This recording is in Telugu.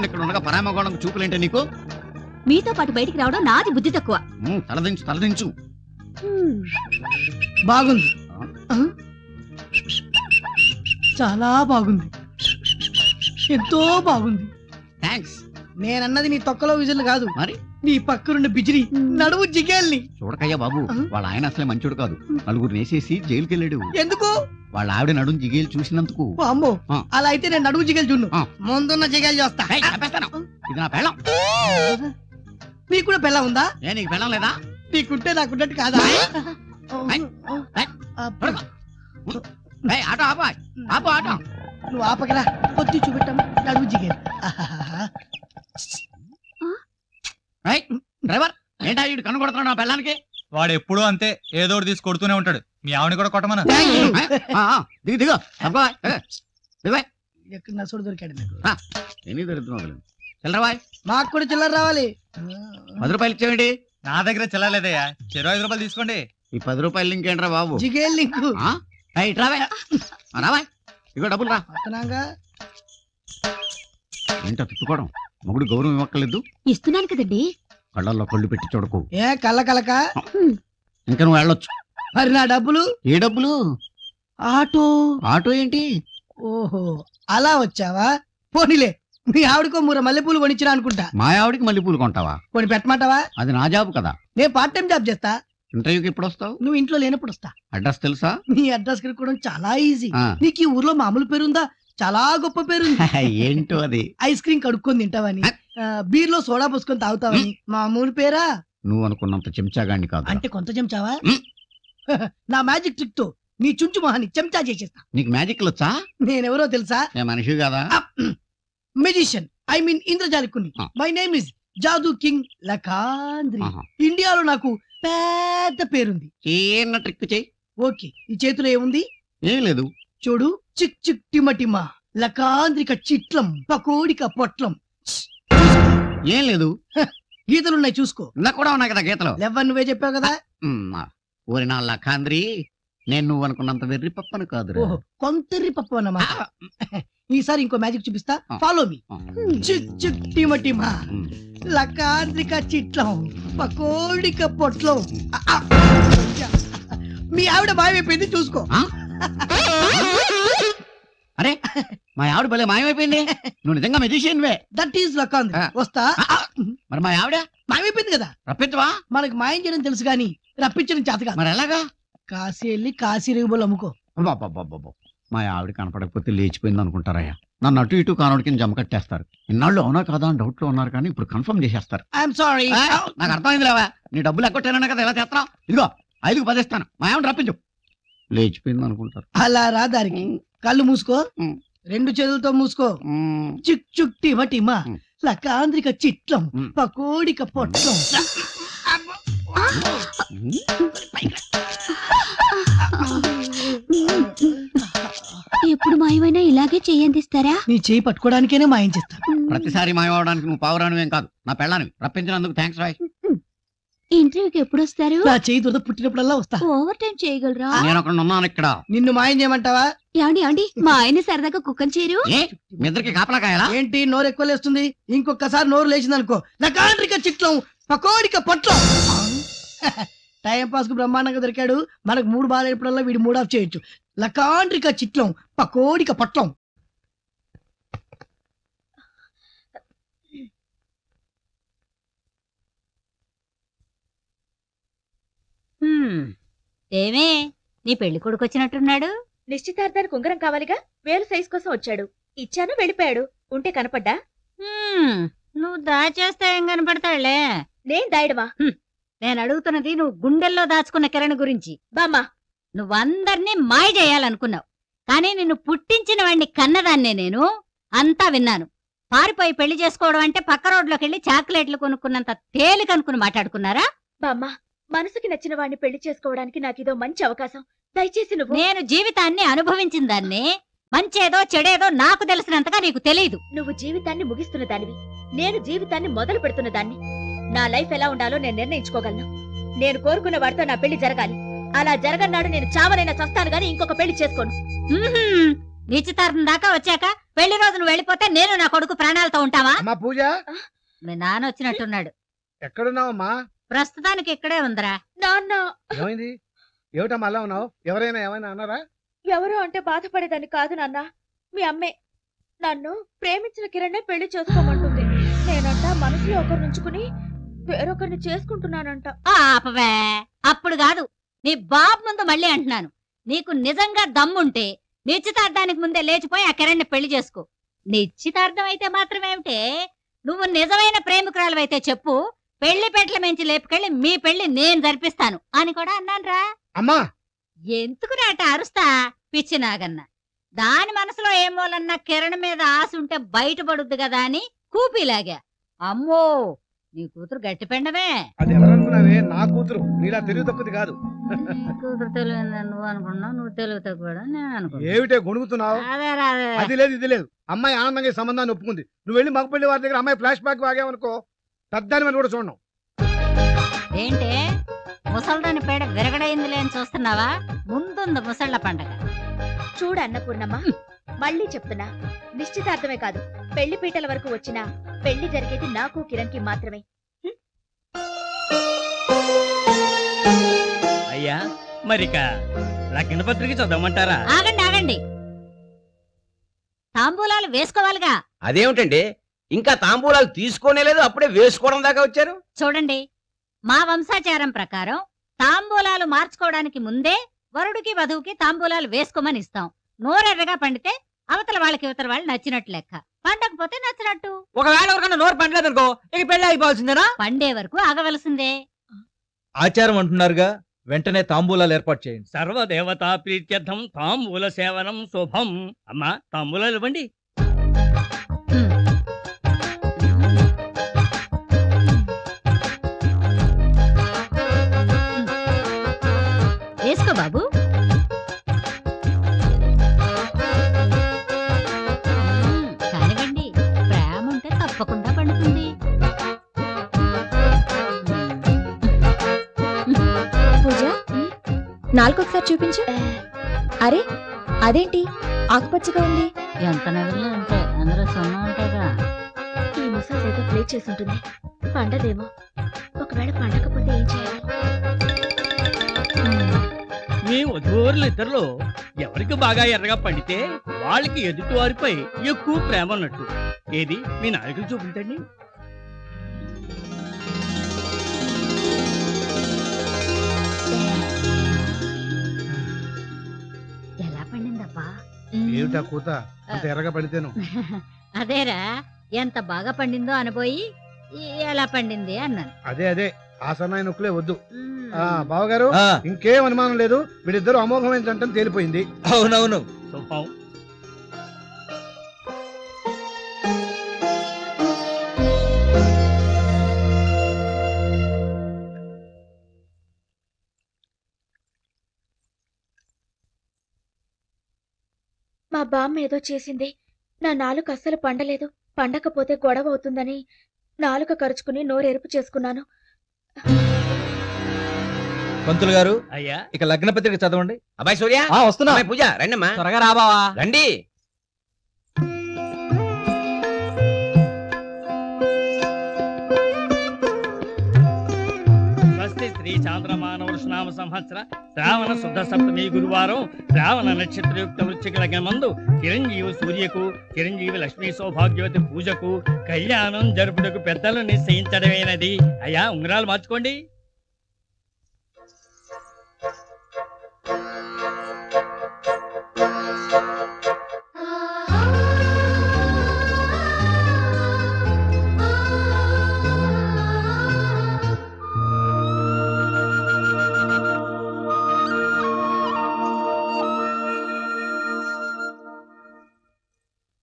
మొగుడిని ఇక్కడ ఉండగా పరామగోళం చూపులేంటే నీకు? మీతో పాటు బయటికి రావడం నాది బుద్ధి తక్కువ. తలదించు. బాగుంది, చాలా బాగుంది, ఎంతో బాగుంది. థ్యాంక్స్. నేనన్నది నీ తొక్కలో విజులు కాదు, మరి నీ పక్కనున్న బిజిరి నడువు జిగేల్ని. చూడకయ్యా బాబు, వాళ్ళ ఆయన అసలే మంచోడు కాదు. నలుగురు నేసేసి జైలుకి వెళ్ళాడు. ఎందుకు? వాళ్ళ ఆవిడ నడుము జిగేలు చూసినందుకు. అమ్మో, అలా అయితే నేను నడువు జిగేలు చూడు, ముందున్న జిగేలు చూస్తా. ఇది నా పెళ్ళం. నీకు కూడా పెళ్ళం ఉందా? నీకు పెళ్ళం లేదా? నీకుంటే నాకున్నట్టు కాదా? Auto auto. నువ్వు ఆపకరా, కొద్ది చూపెట్టమ్మా నడువు జిగేలు. డ్రైవర్, ఏంటా వీడు కన్ను కొడుతున్నాడు నా పెళ్ళానికి? వాడు ఎప్పుడూ అంతే, ఏదో ఒకటి తీసి కొడుతూనే ఉంటాడు. మీ ఆవిడ కూడా కొట్టమను. దిగు ఎక్కడ నసుడు దొరికాడు నీకు? ఎన్ని దొరుకుతున్నావు? చిల్లరవాయ్, మాకు కూడా చిల్లర రావాలి. 10 రూపాయలు ఇచ్చేయండి. నా దగ్గర చిల్లలేదయ్యా, 5 రూపాయలు తీసుకోండి. ఈ 10 రూపాయలు ఇంకేంట్రా బాబు? జిగేల్ లింకు. రావా, ఇగో డబ్బులు రా. ఏంటో తిప్పుకోవడం? మొగుడు గౌరవం ఇవ్వక్కర్లేదు. ఇస్తున్నాను కదండి. కళ్ళల్లో కళ్ళు పెట్టి చూడకు. ఏ కళ్ళక ఇంకా నువ్వు వెళ్ళొచ్చు. మరి నా డబ్బులు? ఏ డబ్బులు? ఆటో ఏంటి? ఓహో, అలా వచ్చావా? పోనీలే, మీ ఆవిడకో 3 మల్లెపూలు కొనిచ్చినా అనుకుంటా. మా ఆవిడికి మల్లెపూలు కొంటావా? కొని పెట్టమంటావా? అది నా జాబ్ కదా. నేను పార్ట్ టైం జాబ్ చేస్తా. ఇంటర్వ్యూకి ఎప్పుడు వస్తావు? నువ్వు ఇంట్లో లేనప్పుడు వస్తా. అడ్రస్ తెలుసా? నీ అడ్రస్ కనుక్కోవడం చాలా ఈజీ. నీకు ఈ ఊర్లో మామూలు పేరుందా? చాలా గొప్ప పేరుంది. ఏంటో అది? ఐస్ క్రీమ్ కడుక్కొని తింటావని, బీర్ లో సోడా పోసుకొని తాగుతావని. మామూలు పేరా? నువ్వు అనుకున్నంత చెంచాగాండి కాదు. అంటే కొంత చెంచావా? నా మ్యాజిక్ ట్రిక్ తో నీ చుంచు మొహాన్ని చెంచా చేసేస్తా. నీకు మ్యాజిక్ వచ్చా? నేనెవరో తెలుసా? మనిషి కదా, మెజిషియన్, ఐ మీన్ ఇంద్రజాలికుని. My name is Jadoo king Lakandri. ఇండియాలో నాకు పెద్ద పేరుంది. చిన్న ట్రిక్ చెయ్యి. ఓకే, ఈ చేతిలో ఏముంది? ఏం లేదు. చూడు, చిక్ చిక్ టిమటిమ లకాంద్రిక చిట్లం పకోడిక పొట్లం. ఏం లేదు. గీతలున్నాయి చూసుకో. నాకు కూడా ఉన్నాయి కదా గీతలు. లెవ్వని నువ్వే చెప్పావు కదా. ఓరి నా లకాంద్రి, నేను నువ్వు అనుకున్నంత వెర్రి పప్పను కాదు. కొంతెర్రి పప్పు అన్నమాట. ఈసారి ఇంకో మ్యాజిక్ చూపిస్తా, ఫాలో మీ. చిక్ చిక్ టిమటిమ లకాంద్రిక చిట్లం పకోడిక పొట్లం. మీ ఆవిడ మాయమైపోయింది చూసుకో. అరే, మా ఆవిడ భలే మాయమైపోయింది. నువ్వు నిజంగా మెజిషియన్వే. That is లకాంద్రి. వస్తా. మరి మా ఆవిడ మాయమైపోయింది కదా. రప్పించవా? మనకు మాయం చేయడం తెలుసు గాని రప్పించడం చేత కాదు. మరి ఎలాగా? కాశీ వెళ్ళి కాశీ రేగుబోలు అమ్ముకో. మా ఆవిడ కనపడకపోతే లేచిపోయింది అనుకుంటారయ్యా. నన్ను అటు ఇటు కానోడి కింద జమ కట్టేస్తారు. ఇన్నాళ్ళు అవునా కాదా అని డౌట్ లో ఉన్నారు, కానీ ఇప్పుడు కన్ఫర్మ్ చేసేస్తారు. I'm sorry. నాకు అర్థమైంది లేవా, నీ డబ్బులు ఎక్కొట్టానన్నా కదా ఎలా చేస్తున్నావు? ఇదిగో 5కి 10 ఇస్తాను. మా ఆవిడ రప్పించు. లేచిపోయింది అనుకుంటారు. అలా రా దారికి. కళ్ళు మూసుకో, 2 చేతులతో మూసుకో. చిక్ చుక్ టిమ టిమ లకాంద్రిక చిట్లం పకోడిక పొట్లం. ఎప్పుడు మాయమైనా ఇలాగే చెయ్యందిస్తారా? నీ చేయి పట్టుకోవడానికేనే మాయం చేస్తాను. ప్రతిసారి మాయం అవడానికి నువ్వు పావురానివేం కాదు, నా పెళ్ళానివి. రప్పించినందుకు థ్యాంక్స్ రాయ్. ఇంటర్వ్యూకి ఎప్పుడు వస్తారు? నా చేయి దురద పుట్టినప్పుడల్లా వస్తా. ఓవర్ టైం చేయగలరా? నేను అక్కడ ఉన్నాను ఇక్కడ. నిన్ను మాయం చేయమంటావా? ఏమండి, మా ఆయన సరదాగా కుక్కని చేరు. మీ ఇద్దరికి కాపలా కాయాలా ఏంటి? నోరు ఎక్కువ లేస్తుంది. ఇంకొకసారి నోరు లేచింది అనుకో, లకాంద్రిక చిట్లం పకోడిక పొట్లం. టైం పాస్ కు బ్రహ్మాండంగా దొరికాడు. మనకు 3 బాలేనప్పుడల్లా వీడు మూడ్ ఆఫ్ చేయొచ్చు. లకాంద్రిక చిట్లం పకోడిక పొట్లం. ఏమే, నీ పెళ్లి కొడుకు వచ్చినట్టున్నాడు. నిశ్చితార్థానికి ఉంగరం కావాలిగా, వేలు సైజ్ కోసం వచ్చాడు. ఇచ్చాను, వెళ్ళిపోయాడు. ఉంటే కనపడ్డా? నువ్వు దాచేస్తా ఏం కనపడతాడులే. నేను దాయడమా? నేను అడుగుతున్నది నువ్వు గుండెల్లో దాచుకున్న కిరణ్ గురించి. బామ్మా, నువ్వందర్నీ మాయ చేయాలనుకున్నావు, కానీ నిన్ను పుట్టించిన వాడిని కన్నదాన్నే నేను. అంతా విన్నాను. పారిపోయి పెళ్లి చేసుకోవడం అంటే పక్క రోడ్లోకి వెళ్ళి చాక్లెట్లు కొనుక్కున్నంత తేలికనుకుని మాట్లాడుకున్నారా? బామ్మా, మనసుకి నచ్చిన వాడిని పెళ్లి చేసుకోవడానికి నాకిదో మంచి అవకాశం. దయచేసి నువ్వు. నేను జీవితాన్ని అనుభవించిన దాన్ని. మంచేదో చెడేదో నాకు తెలిసినంతగా నీకు తెలియదు. నువ్వు జీవితాన్ని ముగిస్తున్న దానివి, నేను జీవితాన్ని మొదలు పెడుతున్న దాన్ని. నా లైఫ్ ఎలా ఉండాలో నేను నిర్ణయించుకోగలను. నేను కోరుకున్న వాడితో నా పెళ్లి జరగాలి. అలా జరగన్నాడు నేను చావనైనా చస్తాను గాని ఇంకొక పెళ్లి చేసుకోను. నిశ్చితార్థం దాకా వచ్చాక పెళ్లి రోజు నువ్వు వెళ్ళిపోతే నేను నా కొడుకు ప్రాణాలతో ఉంటావా? అమ్మా పూజ, మీ నాన్న వచ్చినట్టున్నాడు. ఎక్కడున్నావమ్మా? ప్రస్తుతానికి ఇక్కడే ఉందిరా. నాన్న ఏమైంది? ఏమిటమ్మా అలా ఉన్నావు? ఎవరైనా ఏమైనా అన్నారా? ఎవరు అంటే బాధపడేదాన్ని కాదు నాన్న, మీ అమ్మే. నన్ను ప్రేమించిన కిరణ్నే పెళ్లి చేసుకోమంటుంది. నేనంట మనసులో ఒకరు నుంచుకుని వేరొకరిని చేసుకుంటున్నానంట. ఆపవే, అప్పుడు కాదు, నీ బాబు ముందు మళ్ళీ అంటున్నాను. నీకు నిజంగా దమ్ముంటే నిశ్చితార్థానికి ముందే లేచిపోయి ఆ కిరణ్ని పెళ్లి చేసుకో. నిశ్చితార్థం అయితే మాత్రమేమిటే, నువ్వు నిజమైన ప్రేమికురాలవైతే చెప్పు, పెళ్లి పెట్ల మించి లేపుకెళ్ళి మీ పెళ్లి నేను జరిపిస్తాను అని కూడా అన్నానురా. అమ్మా ఎందుకు నాట అరుస్తా పిచ్చి నాగన్న? దాని మనసులో ఏమోలన్నా కిరణ్ మీద ఆశ ఉంటే బయటపడుద్ది కదా అని కూపీలాగా. అమ్మో, నీ కూతురు గట్టి పెండమే. అది ఎవరనుకున్నావే? నా కూతురు. నీలా తెలివి తక్కువది కాదు. కూతురు తెలివి నువ్వు అనుకున్నావు, నువ్వు తెలివి తక్కువ నేను అనుకున్నా. ఏమిటే గొణుగుతున్నావు? అది లేదు ఇది లేదు. అమ్మాయి ఆనందంగా ఈ సంబంధాన్ని ఒప్పుకుంది. నువ్వు వెళ్ళి మగపల్లి వారి దగ్గర అమ్మాయి ఫ్లాష్ బ్యాక్ వాగావనుకో, పెద్దాని మీద కూడా చూడను. ఏంటే ముసల్దాని పేడ విరగడైందిలే అని చూస్తున్నావా? ముందుంది ముసళ్ళ పండగ. చూడు అన్నపూర్ణమ్మ, మళ్ళీ చెప్తున్నా, నిశ్చితార్థమే కాదు పెళ్లి పీటల వరకు వచ్చినా పెళ్లి జరిగేది నాకు కిరణ్ కి మాత్రమే. అయ్యా మరిక లగ్న పత్రిక చదవమంటారా? ఆగండి ఆగండి, తాంబూలాలు వేసుకోవాలిగా. అదేమిటండి, ఇంకా తాంబూలాలు తీసుకోనే లేదు, అప్పుడే వేసుకోవడం దాకా వచ్చారు? చూడండి, మా వంశాచారం ప్రకారం తాంబూలాలు మార్చుకోవడానికి ముందే వరుడికి వధువుకి తాంబూలాలు వేసుకోమని ఇస్తాం. నోరెర్రగా పండితే అవతల వాళ్ళకి ఇవతల వాళ్ళు నచ్చినట్టు లెక్క, పండకపోతే నచ్చినట్టు. ఒకవేళ ఎవరికన్నా నోరు పండలేదనుకో ఇక పెళ్లి అయిపోవాల్సిందేనా? పండే వరకు ఆగవలసిందే. ఆచారం అంటున్నారుగా, వెంటనే తాంబూలాలు ఏర్పాటు చేయండి. సర్వదేవతా ప్రీత్యర్థం తాంబూల సేవనం శుభం. అమ్మా తాంబూలాలు ఇవ్వండి. వేసుకో బాబు. కానివ్వండి, ప్రేమ ఉంటే తప్పకుండా పండుతుంది. పూజ, నాలుగొకసారి చూపించు. అరే అదేంటి ఆకుపచ్చగా ఉంది? ఎంత నవ్వులు అంటే అందరూ సొన్న ఉంటాయిగా. ఈ ముసలి ఏదో ప్లే చేసుంటుంది, పండదేమో. ఒకవేళ పండకపోతే ఏం చేయాలి? మీ వధూవరులు ఇద్దరులో ఎవరికి బాగా ఎర్రగా పండితే వాళ్ళకి ఎదుటి వారిపై ఎక్కువ ప్రేమ ఉన్నట్టు. ఏది మీ నాయకులు చూపించండి. ఎలా పండిందబ్బా? ఏమిటా కూత అంత ఎర్రగా పడితేను? అదేరా, ఎంత బాగా పండిందో అనబోయి ఎలా పండింది అన్నాను. అదే అదే, ఆ సన్నాయి నొక్కులే వద్దు. బావగారు, ఇంకేం అనుమానం లేదు, వీడిద్దరు అమోఘమైన జంటని తేలిపోయింది. అవునవును. శుభం. మా బామ్మ ఏదో చేసింది. నా నాలుక అస్సలు పండలేదు. పండకపోతే గొడవ అవుతుందని నాలుక కరుచుకుని నోరెరుపు చేసుకున్నాను. పంతులు గారు, అయ్యా ఇక లగ్న పత్రిక చదవండి. అబ్బాయి సూర్య, వస్తున్నా. అమ్మాయి పూజ, రండమ్మా. త్వరగా రాబావా. రండి. స్వస్తి శ్రీ చాంద్రమాన వృషనామ సంవత్సర శ్రావణ శుద్ధ సప్తమి గురువారం శ్రావణ నక్షత్రయుక్త వృశ్చిక లగ్న మందు చిరంజీవి సూర్యకు, చిరంజీవి లక్ష్మీ సౌభాగ్యవతి పూజకు కళ్యాణం జరుపుటకు పెద్దలు నిశ్చయించడమేనది. అయ్యా ఉంగరాలు మార్చుకోండి.